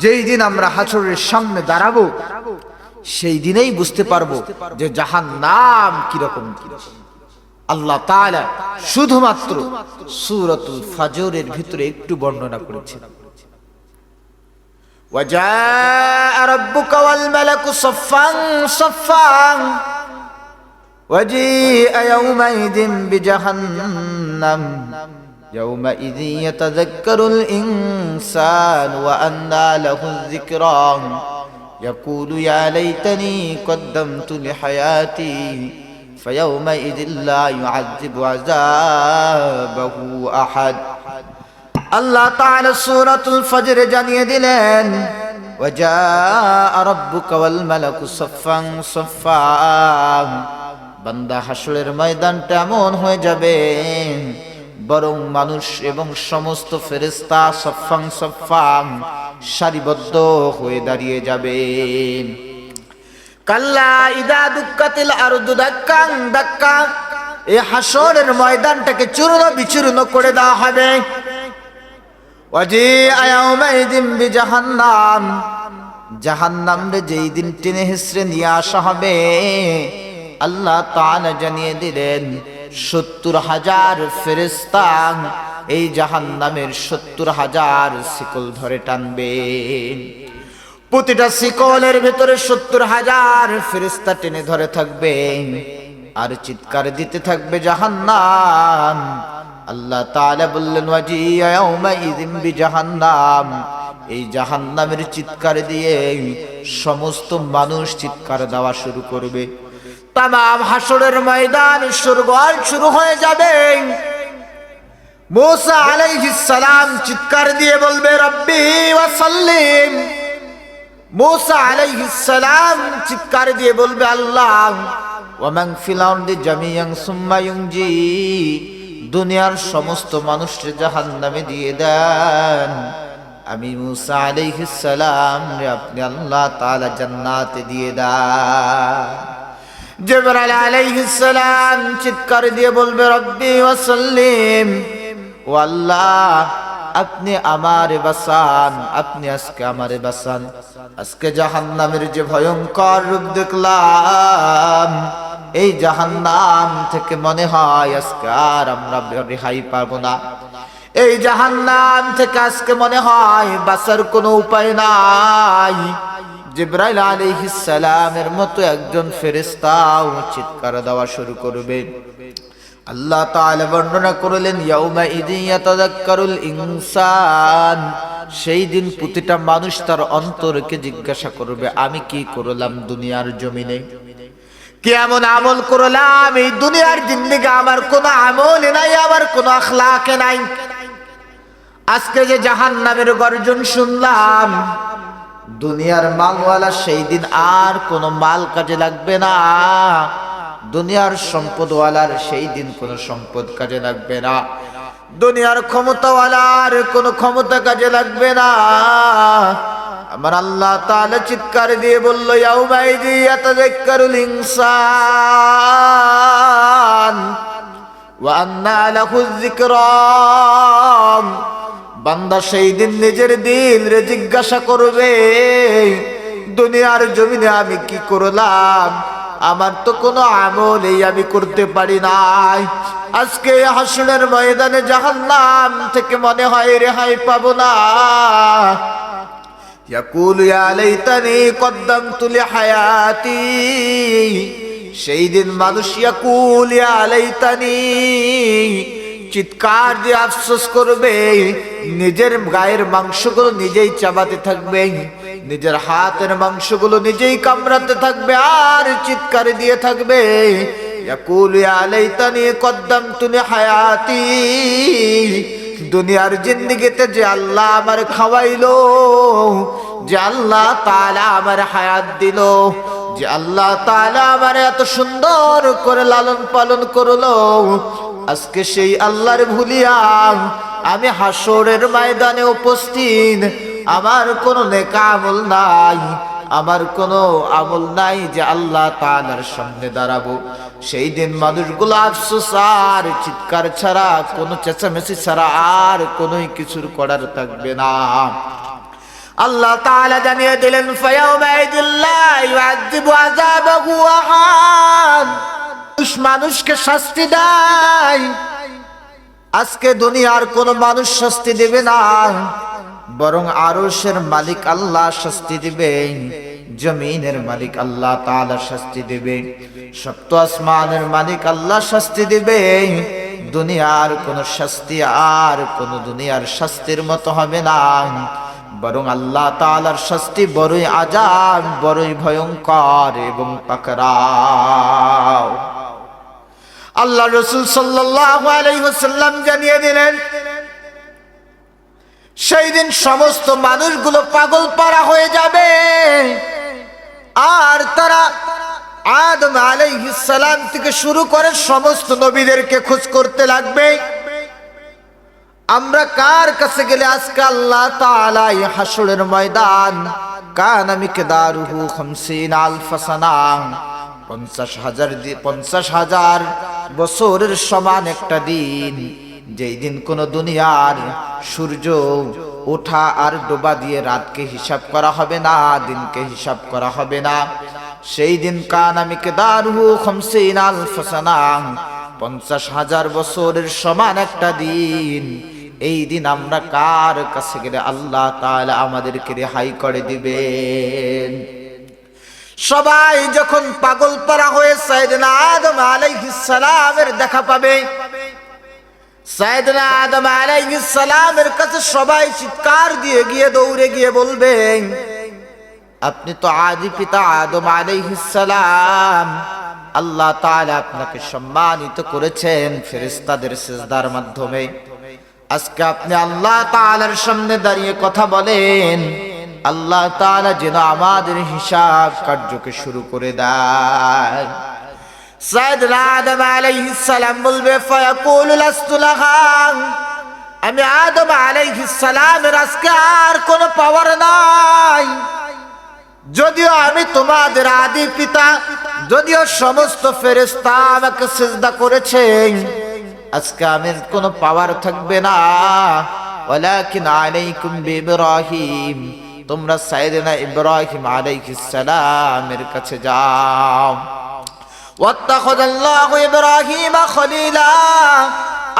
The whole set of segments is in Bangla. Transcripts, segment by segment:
যেই দিন আমরা হাসরের সামনে দাঁড়াবো সেই দিনেই বুঝতে পারবো যে জাহান্নাম কিরকম। আল্লাহ তাআলা শুধুমাত্র সূরাতুল ফাজরের ভিতরে একটু বর্ণনা করেছেন, ওয়াজাআ রাব্বুকা ওয়াল মালাকু সাফফান সাফফান ওয়াজিআ ইয়াওমাইযিন বিজাহান্নাম ইয়াওমাইযিন ইয়াতাযাক্কারুল ইনসানু ওয়া আন্না লাহুয যিকরা ইয়াকুলু ইয়া লাইতানি কদ্দামতু লিহায়াতি ফায়াওমাইযিন লা ইউআযযিবু আযাবাহু আহাদ। আল্লাহ তাআলা সূরাতুল ফজরে জানিয়ে দিলেন, ওয়াজাআ রাব্বুকা ওয়াল মালাকু সাফফান সাফফা, বান্দা হাসরের ময়দানটা এমন হয়ে যাবে বরং মানুষ এবং সমস্ত ফেরেশতা সাফফান সাফফা সারিবদ্ধ হয়ে দাঁড়িয়ে যাবে। কাল্লা ইদা দুক্কাতিল আরদু দাক্কান দাক্কা, এই হাসরের ময়দানটাকে চূর্ণ বিচূর্ণ করে দেওয়া হবে। ওয়াজিআ ইয়াওমাইযিন বিজাহান্নাম, জাহান্নামে যেই দিন টেনে হিসড়ে নিয়ে আসা হবে আল্লাহ তাআলা জানিয়ে দিলেন ৭০,০০০ ফেরেশতা এই জাহান্নামের ৭০,০০০ শিকল ধরে টানবে। প্রতিটা শিকলের ভিতরে ৭০,০০০ ফেরেশতা টেনে ধরে থাকবে আর চিৎকার দিতে থাকবে জাহান্নাম। আল্লাহ তাআলা বললেন, ওয়াজিআ ইয়াওমাইযিন বিজাহান্নাম, এই জাহান্নামের চিৎকার দিয়ে সমস্ত মানুষ চিৎকার দেওয়া শুরু করবে। তামাম হাসরের ময়দান শোরগোল শুরু হয়ে যাবে। মূসা আলাইহিস সালাম চিৎকার দিয়ে বলবে, রব্বি ওয়া সাল্লিম। মূসা আলাইহিস সালাম চিৎকার দিয়ে বলবে, আল্লাহ ওয়া মান ফিল আরদি জামিআন সুম্মা ইউনজি, দুনিয়ার সমস্ত মানুষকে জাহান্নামে দিয়ে দেন, আমি মূসা আলাইহিস সালাম রে আপনি আল্লাহ তাআলা জান্নাতে দিয়ে দেন। জিবরাইল আলাইহিস সালাম চিৎকার দিয়ে বলবে, রব্বি ওয়া সাল্লিম, ও আল্লাহ আপনি আমারে বাঁচান, আপনি আজকে আমারে বাঁচান। আজকে জাহান্নামের যে ভয়ঙ্কর রূপ দেখলাম, এই জাহান্নাম থেকে মনে হয় আজকে আর আমরা রেহাই পাবো না। এই জাহান্নাম থেকে আজকে মনে হয় বাঁচার কোনো উপায় নাই। জিবরাইল আলাইহিস সালামের মতো একজন ফেরেশতাও চিৎকার দেওয়া শুরু করবে। আল্লাহ তাআলা বর্ণনা করলেন, ইয়াউমাইযিন ইয়াতাযাক্কারুল ইনসান, সেই দিন প্রতিটা মানুষ তার অন্তরকে জিজ্ঞাসা করবে, আমি কি করলাম দুনিয়ার জমিনে, কি এমন আমল করলাম এই দুনিয়ার জিন্দেগি আমার কোনো আমল নাই, আমার কোনো আখলাক নাই। আজকে যে জাহান্নামের গর্জন শুনলাম, দুনিয়ার মালওয়ালা সেই দিন আর কোনো মাল কাজে লাগবে না, দুনিয়ার সম্পদওয়ালার সেই দিন কোনো সম্পদ কাজে লাগবে না, দুনিয়ার ক্ষমতাওয়ালার কোনো ক্ষমতা কাজে লাগবে না। আমার আল্লাহ তাআলা চিৎকার দিয়ে বলল, ইয়াউমাইযিন ইয়াতাযাক্কারুল ইনসান ওয়া আন্না লাহুয যিকরা, বান্দা সেই দিন নিজের দিল রে জিজ্ঞাসা করবে, দুনিয়ার জমিনে আমি কি করলাম, আমার তো কোনো আমলই আমি করতে পারি নাই। আজকে হাসরের ময়দানে জাহান্নাম থেকে মনে হয় রেহাই পাবো না। ইয়াকুলু ইয়া লাইতানি কদ্দামতু লিহায়াতি, সেই দিন মানুষ ইয়াকুল ইয়া লাইতানি চিৎকার দিয়ে আফসোস করবে, নিজের গায়ের মাংসগুলো নিজেই চাবাতে থাকবে, নিজের হাতের মাংসগুলো নিজেই কামড়াতে থাকবে আর চিৎকার দিয়ে থাকবে, ইয়াকুলু ইয়া লাইতানি কদ্দামতু লিহায়াতি, দুনিয়ার জিন্দেগিতে যে আল্লাহ আমার খাওয়াইলো, যে আল্লাহ তাআলা আমার হায়াত দিল, যে আল্লাহ তাআলা আমার এত সুন্দর করে লালন পালন করলো, আজকে সেই আল্লাহর ভুলিয়া আমি হাসরের ময়দানে উপস্থিত, আমার কোনো নেক আমল নাই, আমার কোনো আমল নাই যে আল্লাহ তাআলার সামনে দাঁড়াবো। সেই দিন মানুষগুলো আফসোস আর চিৎকার ছাড়া, কোনো চেঁচামেচি ছাড়া আর কোনো কিছুর করার থাকবে না। আল্লাহ তাআলা জানিয়ে দিলেন ফায়াউমাইদিল্লা ইউআযিবু আযাবাহু আহাদ, মানুষকে শাস্তি দেয়। আজকে দুনিয়ার কোন মানুষ শাস্তি দেবে না, বরং আরশের মালিক আল্লাহ শাস্তি দিবেন, জমিনের মালিক আল্লাহ তাআলা শাস্তি দিবে, সপ্ত আসমানের মালিক আল্লাহ শাস্তি দিবে। দুনিয়ার কোন শাস্তি আর কোন দুনিয়ার শাস্তির মতো হবে না, বরং আল্লাহ তাআলার শাস্তি বড়ই আযাব, বড়ই ভয়ঙ্কর এবং পাকড়াও। আল্লাহ রাসূল সাল্লাল্লাহু আলাইহি ওয়াসাল্লাম জানিয়ে দিলেন সেই দিন সমস্ত মানুষগুলো পাগল পারা হয়ে যাবে, আর তারা আদম আলাইহিস সালাম থেকে শুরু করে সমস্ত নবীদেরকে খোঁজ করতে লাগবে, আমরা কার কাছে গেলে আজকে আল্লাহ তাআলা এই হাসরের ময়দান কানা মিকদারুহু 50,000 সানা, 50,000 বছরের সমান একটা দিন, যেই দিন কোন দুনিয়ার সূর্য ওঠা আর ডোবা দিয়ে রাতকে হিসাব করা হবে না, দিনকে হিসাব করা হবে না। সেই দিন কানা মিকদারুহু 50,000 সানা, 50,000 বছরের সমান একটা দিন। এই দিন আমরা কার কাছে গেলে আল্লাহ তাআলা আমাদেরকে রেহাই করে দিবেন? সবাই যখন পাগল পারা হয়ে সাইয়েদনা আদম আলাইহিস সালামের দেখা পাবে, সাইয়েদনা আদম আলাইহিস সালামের কাছে সবাই চিৎকার দিয়ে গিয়ে দৌড়ে গিয়ে বলবেন, আপনি তো আদি পিতা আদম আলাইহিস সালাম, আল্লাহ তাআলা আপনাকে সম্মানিত করেছেন ফেরেশতাদের সিজদার মাধ্যমে। আজকে আপনি আল্লাহ তাআলার সামনে দাঁড়িয়ে কথা বলেন, আল্লাহ তাআলা যেন আমাদের হিসাব কার্যকে শুরু করে দেয়। সাইয়েদনা আদম আলাইহিস সালাম বলবে ফায়াকুলু লাস্তু লাহা, আমি আদম আলাইহিস সালামের আজকে আর কোনো পাওয়ার নাই, যদিও আমি তোমাদের আদি পিতা, যদিও সমস্ত ফেরেশতা আমাকে সিজদা করেছেন, আজকে আমার কোনো পাওয়ার থাকবে না। ওয়ালাকিন আলাইকুম বিইব্রাহিম, তোমরা সাইয়েদনা ইব্রাহিম আলাইহিস সালামের কাছে যাও। ওয়াত্তাখাযাল্লাহু ইব্রাহিমা খলিলা,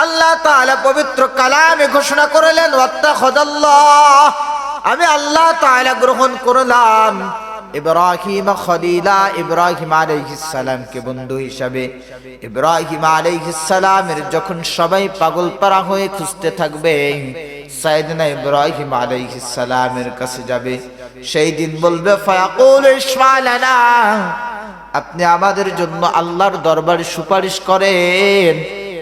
আল্লাহ তাআলা পবিত্র কালামে ঘোষণা করলেন ওয়াত্তাখাযাল্লাহ, আমি আল্লাহ তাআলা গ্রহণ করলাম ইব্রাহিম খলিলা, ইব্রাহিম আলাইহিস সালামকে বন্ধু হিসাবে। ইব্রাহিম আলাইহিস সালামের যখন সবাই পাগল পারা হয়ে খুঁজতে থাকবে, সাইয়েদনা ইব্রাহিম আলাইহিস সালামের কাছে যাবে, সেই দিন বলবে ফায়াকুল ইশফা লানা, আপনি আমাদের জন্য আল্লাহর দরবারে সুপারিশ করেন,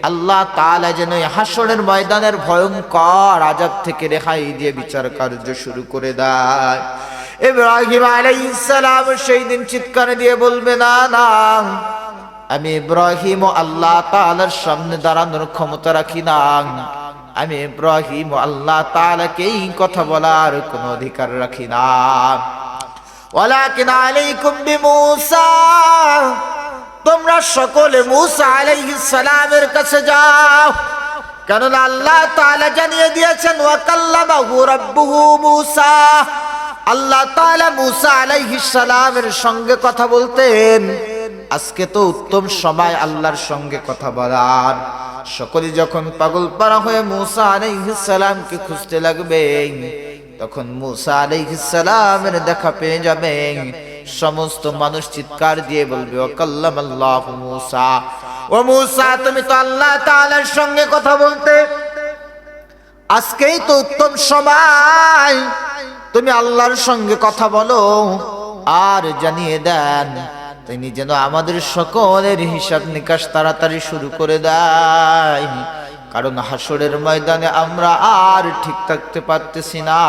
আল্লাহ তাআলা যেন হাসরের ময়দানের ভয়ঙ্কর আযাব থেকে রেহাই দিয়ে বিচার কার্য শুরু করে দেয়। ইব্রাহিম আলাইহিস সালাম সেই দিন চিৎকার দিয়ে বলবে, না না, আমি ইব্রাহিম আল্লাহ তাআলার সামনে দাঁড়ানোর ক্ষমতা রাখি না, আমি ইব্রাহিম আল্লাহ তাআলাকে এই কথা বলার কোনো অধিকার রাখি না। ওয়ালাকিন আলাইকুম বিমূসা, তোমরা সকলে মূসা আলাইহিস সালামের কাছে যাও, কারণ আল্লাহ তাআলা জানিয়ে দিয়েছেন ওয়া কাল্লামাহু রাব্বুহু মূসা, আল্লাহ তাআলা মূসা আলাইহিস সালামের সঙ্গে কথা বলতেন। আজকে তো উত্তম সময় আল্লাহর সঙ্গে কথা বলার। সকলে যখন পাগল পারা হয়ে মূসা আলাইহিস সালামকে খুঁজতে লাগবে, তখন মূসা আলাইহিস সালামের দেখা পেয়ে যাবেন। সমস্ত মানুষ চিৎকার দিয়ে বলবে ওয়া কাল্লামাল্লাহু মূসা, ও মূসা তুমি তো আল্লাহ তাআলার সঙ্গে কথা বলতে, আজকেই তো উত্তম সময়, তুমি আল্লাহর সঙ্গে কথা বলো আর জানিয়ে দেন তিনি যেন আমাদের সকলের হিসাব নিকাশ তাড়াতাড়ি শুরু করে দেয়, কারণ হাসরের ময়দানে আমরা আর ঠিক থাকতে পারতেছি না,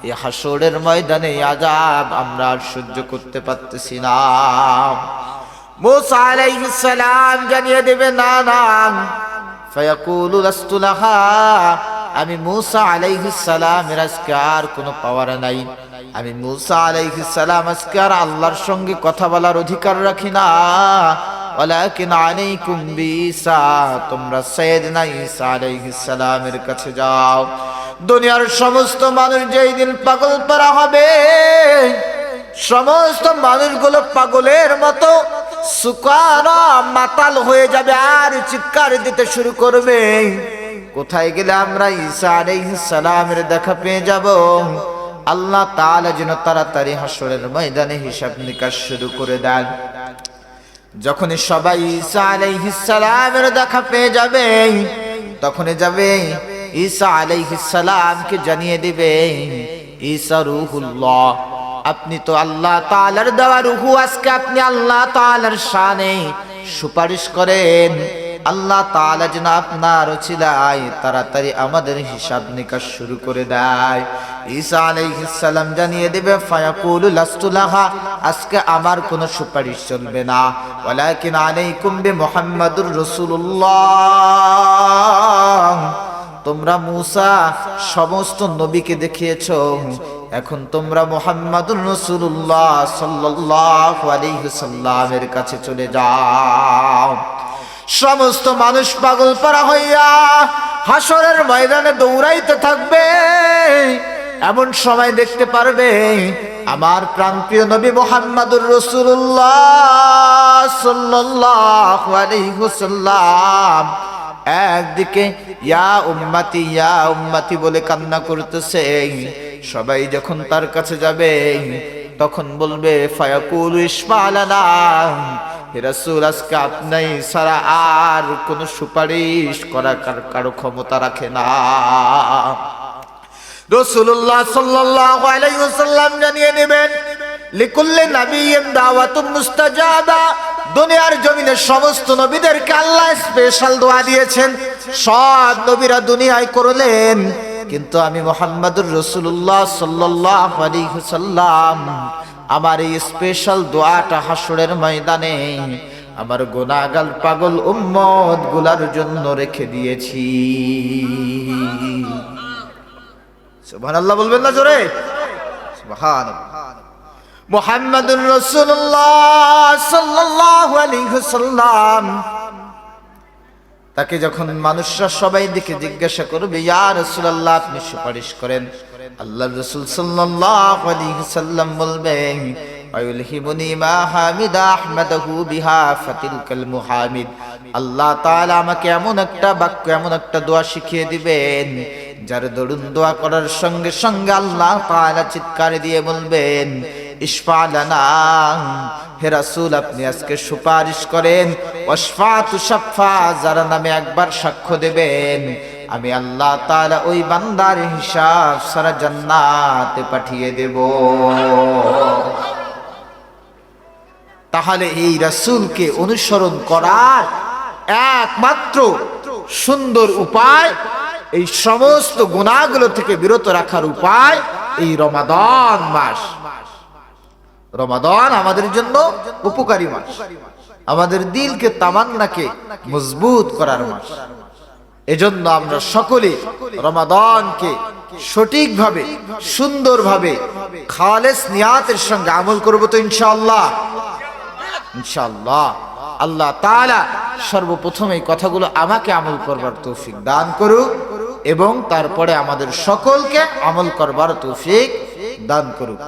এই হাসরের ময়দানে আযাব আমরা আর সহ্য করতে পারতেছি না। মূসা আলাইহিস সালাম জানিয়ে দেবে, না না, ফায়াকুলু লাস্তু লাহা, আমি মূসা আলাইহিস সালামের আজকে আর কোনো পাওয়ার নাই, আমি মূসা আলাইহিস সালাম আজকে আর আল্লাহর সঙ্গে কথা বলার অধিকার রাখি না। ওয়ালাকিন আলাইকুম বিঈসা, তোমরা সাইয়েদনা ঈসা আলাইহিস সালামের কাছে যাও। দুনিয়ার সমস্ত মানুষ যেই দিন পাগল পারা হবে, সমস্ত মানুষগুলো পাগলের মতো সুকারা মাতাল হয়ে যাবে আর চিৎকার দিতে শুরু করবে। কোথায় গেলে আমরা ঈসা আলাইহিস সালামের দেখা পেয়ে যাব? আল্লাহ তাআলা যেন তাড়াতাড়ি হাসরের ময়দানে হিসাব নিকাশ শুরু করে দেন। যখনই সবাই ঈসা আলাইহিস সালামের দেখা পেয়ে যাবে, তখনই যাবে ঈসা আলাইহিস সালামকে জানিয়ে দিবে, ঈসা রূহুল্লাহ, আপনি তো আল্লাহ তাআলার দেওয়া রূহ, আজকে আপনি আল্লাহ তাআলার শানে সুপারিশ করেন। আল্লাহ তাআলা যেন আপনার ওসিলায় তাড়াতাড়ি আমাদের হিসাব নিকাশ শুরু করে দেয়। ঈসা আলাইহিস সালাম জানিয়ে দেবে, ফায়াকুলু লাস্তু লাহা, আজকে আমার কোনো সুপারিশ চলবে না, ওয়ালাকিন আলাইকুম বিমুহাম্মাদুর রাসূলুল্লাহ, তোমরা মূসা সমস্ত নবীকে দেখিয়েছো, এখন তোমরা মুহাম্মাদুর রাসূলুল্লাহ সাল্লাল্লাহু আলাইহি সাল্লামের কাছে চলে যাও। সমস্ত মানুষ পাগল পারা হইয়া হাসরের ময়দানে দৌড়াইতে থাকবে। এমন সময় দেখতে পারবে আমার প্রাণপ্রিয় নবী মুহাম্মাদুর রাসূলুল্লাহ সাল্লাল্লাহু আলাইহি ওয়াসাল্লাম একদিকে ইয়া উম্মতি বলে কান্না করতেছে। সবাই যখন তার কাছে যাবে তখন বলবে, ফায়াকুলু ইশফা'লানা, হে রাসূল, আজকে আপনি ছাড়া আর কোন সুপারিশ করার কারো ক্ষমতা রাখে না। রাসূলুল্লাহ সাল্লাল্লাহু আলাইহি ওয়াসাল্লাম জানিয়ে দিবেন, লিকুল্লি নাবিয়্যিন দাওয়াতুম মুস্তাজাবা, দুনিয়ার জমিনে সমস্ত নবীদেরকে আল্লাহ স্পেশাল দোয়া দিয়েছেন, সব নবীরা দুনিয়ায় করলেন, কিন্তু আমি মুহাম্মাদুর রাসূলুল্লাহ সাল্লাল্লাহু আলাইহি ওয়াসাল্লাম আমার এই স্পেশাল দোয়াটা হাসরের ময়দানে আমার গুনাহগার পাগল উম্মত গুলার জন্য রেখে দিয়েছি। সুবহানাল্লাহ বলবেন না জোরে? সুবহানাল্লাহ। মুহাম্মাদুর রাসূলুল্লাহ সাল্লাল্লাহু আলাইহি ওয়াসাল্লাম তাকে যখন মানুষরা সবাই দিকে জিজ্ঞাসা করবে, ইয়া রাসূলুল্লাহ, আপনি সুপারিশ করেন, আল্লাহর রাসূল সাল্লাল্লাহু আলাইহি ওয়াসাল্লাম বলবেন, আয়ুলহিবুনি মা হামিদা আহমাদাহু বিহা ফাতিলকাল মুহামিদ, আল্লাহ তাআলা আমাকে এমন একটা বাক্য, এমন একটা দোয়া শিখিয়ে দিবেন যার দরুন দোয়া করার সঙ্গে সঙ্গে আল্লাহ তাআলা চিৎকার দিয়ে বলবেন, ইশফা'লানা, হে রাসূল, আপনি আজকে সুপারিশ করেন, ওয়াশফা'তু শাফা, যার নামে একবার সাক্ষ্য দেবেন আমি আল্লাহ তাআলা ওই বান্দার হিসাব সারা জান্নাতে পাঠিয়ে দেব। তাহলে এই রাসূলকে অনুসরণ করার একমাত্র সুন্দর উপায়, এই সমস্ত গুনাহগুলো থেকে বিরত রাখার উপায় এই রমাদান মাস। রমাদান আমাদের জন্য উপকারী মাস, আমাদের দিলকে, তামান্নাকে মজবুত করার মাস। এজন্য আমরা সকলে রমাদানকে সঠিকভাবে, সুন্দরভাবে, খালেস নিয়াতের সঙ্গে আমল করব তো ইনশাআল্লাহ। ইনশাআল্লাহ আল্লাহ তাআলা সর্বপ্রথম এই কথাগুলো আমাকে আমল করবার তৌফিক দান করুক এবং তারপরে আমাদের সকলকে আমল করবার তৌফিক দান করুক।